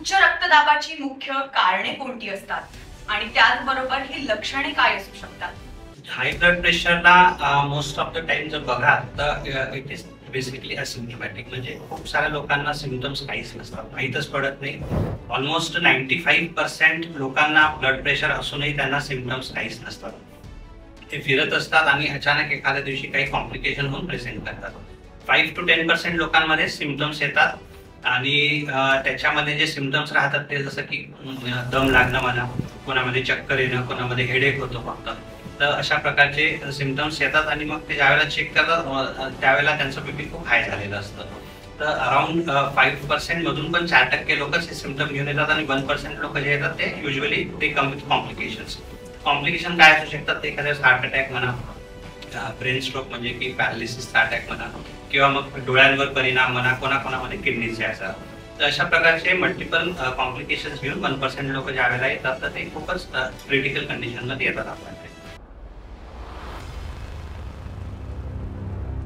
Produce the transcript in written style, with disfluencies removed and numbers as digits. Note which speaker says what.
Speaker 1: उच्च रक्तदाबाची मुख्य कारणे कोणती असतात आणि त्याचबरोबर ही लक्षणे काय असू शकतात?
Speaker 2: हाय ब्लड प्रेशरला मोस्ट ऑफ द टाइम जर बघाल तर इट इज बेसिकली असिम्प्टोमॅटिक, म्हणजे खूप साऱ्या लोकांना सिम्पटम्स काहीच नसतात, माहीतच पडत नाही. ऑलमोस्ट 95% लोकांना ब्लड प्रेशर असूनही त्यांना सिम्पटम्स काहीच नसतात. ते फिरत असतात आणि अचानक एखाद्या दिवशी काही कॉम्प्लिकेशन होऊन प्रेझेंट करतात. 5 to 10% लोकांमध्ये सिम्पटम्स येतात आणि त्याच्यामध्ये जे सिम्पटम्स राहतात ते जसं की दम लागणं म्हणा, कोणामध्ये चक्कर येणं, कोणामध्ये हेडेक होतो फक्त. तर अशा प्रकारचे सिम्पटम्स येतात आणि मग ते ज्यावेळेला चेक करतात त्यावेळेला त्यांचं बीपी खूप हाय झालेलं असतं. तर अराउंड 5% मधून पण 4% लोकच हे सिम्पटम घेऊन येतात आणि 1% लोक जे येतात ते युजली ते कम विथ कॉम्प्लिकेशन्स. कॉम्प्लिकेशन काय असू शकतात? ते एखाद्या हार्ट अटॅक म्हणा, ब्रेन स्ट्रोक म्हणजे की पॅरालिसिसचा अटॅक म्हणा, किंवा मग डोळ्यांवर परिणाम म्हणा, कोणाकोणामध्ये किडनीचे असतात. तर अशा प्रकारचे मल्टिपल कॉम्प्लिकेशन्स घेऊन 1% लोक ज्या वेळेला येतात तर ते खूपच क्रिटिकल कंडिशनमध्ये येतात आपल्याकडे.